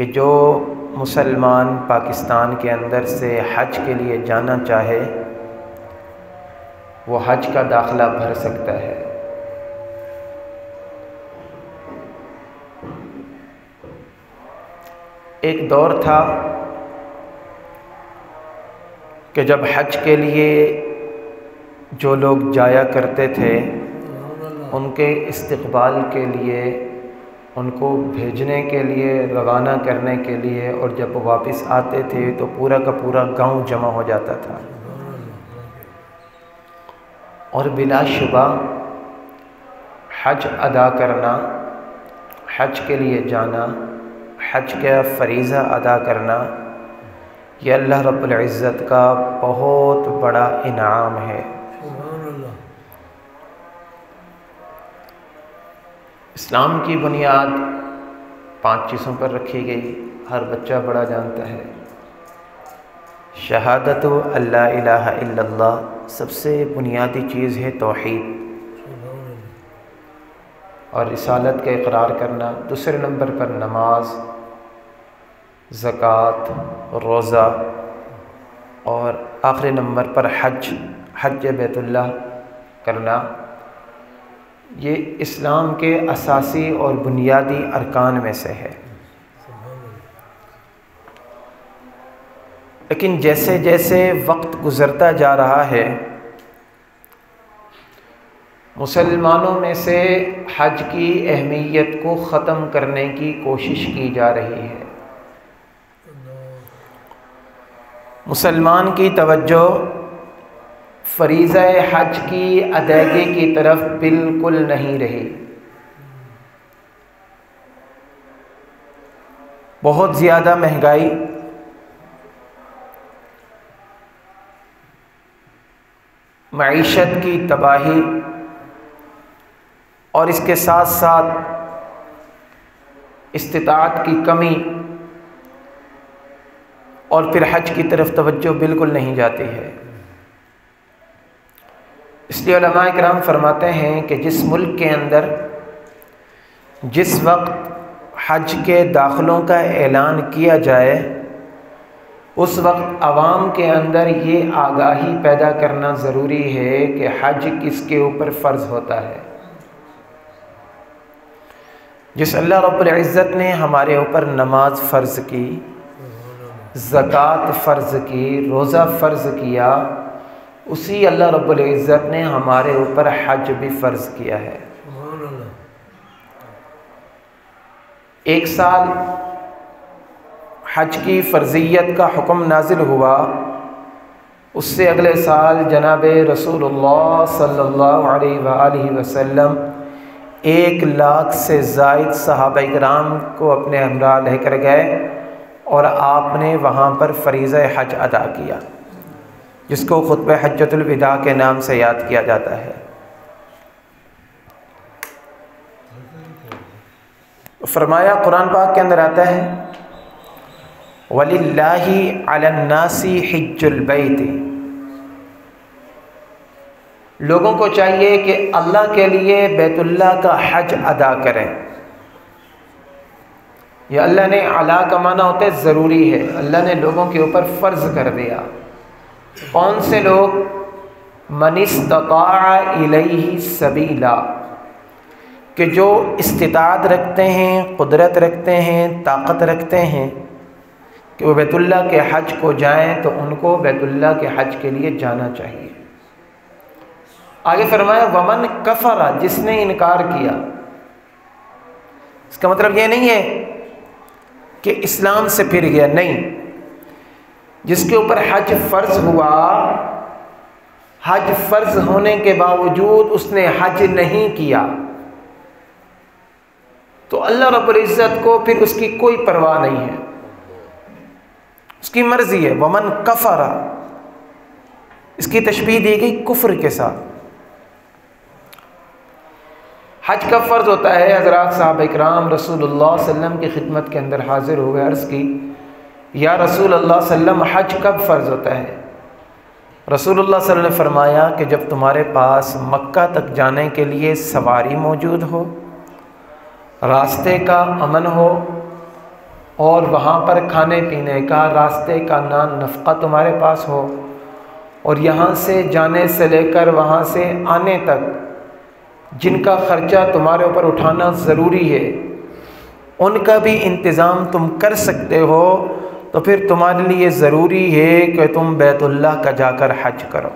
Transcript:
कि जो मुसलमान पाकिस्तान के अंदर से हज के लिए जाना चाहे वो हज का दाखिला भर सकता है। एक दौर था कि जब हज के लिए जो लोग जाया करते थे उनके इस्तकबाल के लिए, उनको भेजने के लिए, रवाना करने के लिए, और जब वापस आते थे तो पूरा का पूरा गांव जमा हो जाता था। और बिलाशुबा हज अदा करना, हज के लिए जाना, हज का फ़रीज़ा अदा करना, यह अल्लाह रब्बुल इज़्ज़त का बहुत बड़ा इनाम है। इस्लाम की बुनियाद 5 चीज़ों पर रखी गई, हर बच्चा बड़ा जानता है। शहादतु अल्ला इलाहा इल्लल्लाह, सबसे बुनियादी चीज़ है तौहीद और रिसालत का इकरार करना। दूसरे नंबर पर नमाज, ज़कात, रोज़ा, और आखिरी नंबर पर हज बैतुल्लाह करना। ये इस्लाम के असासी और बुनियादी अरकान में से है। लेकिन जैसे जैसे वक्त गुज़रता जा रहा है, मुसलमानों में से हज की अहमियत को ख़त्म करने की कोशिश की जा रही है। मुसलमान की तवज्जो फ़रीज़ा हज की अदायगी की तरफ बिल्कुल नहीं रही। बहुत ज़्यादा महंगाई, मईशत की तबाही, और इसके साथ साथ इस्तिताअत की कमी, और फिर हज की तरफ तवज्जो बिल्कुल नहीं जाती है। इसलिए उलमा इकराम फरमाते हैं कि जिस मुल्क के अंदर जिस वक्त हज के दाखिलों का ऐलान किया जाए, उस वक्त आवाम के अंदर ये आगाही पैदा करना ज़रूरी है कि हज किसके ऊपर फ़र्ज़ होता है। जिस अल्लाह रब्बुल इज़्ज़त ने हमारे ऊपर नमाज फ़र्ज़ की, ज़कात फ़र्ज़ की, रोज़ा फ़र्ज़ किया, उसी अल्लाह रब्बुल इज़्ज़त ने हमारे ऊपर हज भी फ़र्ज़ किया है। एक साल हज की फ़र्ज़ियत का हुक्म नाजिल हुआ, उससे अगले साल जनाब रसूलुल्लाह सल्लल्लाहु अलैहि वसल्लम 1 लाख से ज़ायद सहाबा इकराम को अपने हमरा लेकर गए और आपने वहाँ पर फ़रीज़ा हज अदा किया, जिसको खुतबा हज्जतुल विदा के नाम से याद किया जाता है। फरमाया, कुरान पाक के अंदर आता है, वलिल्लाहि अलन्नासी हिज्जुल बैत, लोगों को चाहिए कि अल्लाह के लिए बैतुल्लाह का हज अदा करें। यह अल्लाह ने अला का माना होता है ज़रूरी है, अल्लाह ने लोगों के ऊपर फ़र्ज़ कर दिया। कौन से लोग? मनिस्तताअ इलैहि सबीला, कि जो इस्तिताअत रखते हैं, कुदरत रखते हैं, ताकत रखते हैं कि वो बैतुल्लाह के हज को जाएं, तो उनको बैतुल्लाह के हज के लिए जाना चाहिए। आगे फरमाया, वमन कफरा, जिसने इनकार किया। इसका मतलब ये नहीं है कि इस्लाम से फिर गया, नहीं। जिसके ऊपर हज फ़र्ज़ हुआ, हज फ़र्ज़ होने के बावजूद उसने हज नहीं किया, तो अल्लाह रब्बुल इज़्ज़त को फिर उसकी कोई परवाह नहीं है, उसकी मर्ज़ी है। वमन कफरा, इसकी तशबीह दी गई कुफ्र के साथ। हज कब फ़र्ज़ होता है? हज़रात साहब इकराम रसूलुल्लाह सल्लम की खिदमत के अंदर हाजिर हुए, अर्ज़ की, या रसूलुल्लाह सल्लम, हज कब फ़र्ज़ होता है? रसूलुल्लाह सल्लम ने फरमाया कि जब तुम्हारे पास मक्का तक जाने के लिए सवारी मौजूद हो, रास्ते का अमन हो, और वहाँ पर खाने पीने का, रास्ते का नफ़क़ा तुम्हारे पास हो, और यहाँ से जाने से लेकर वहाँ से आने तक जिनका ख़र्चा तुम्हारे ऊपर उठाना ज़रूरी है उनका भी इंतज़ाम तुम कर सकते हो, तो फिर तुम्हारे लिए ज़रूरी है कि तुम बैतुल्लाह का जाकर हज करो।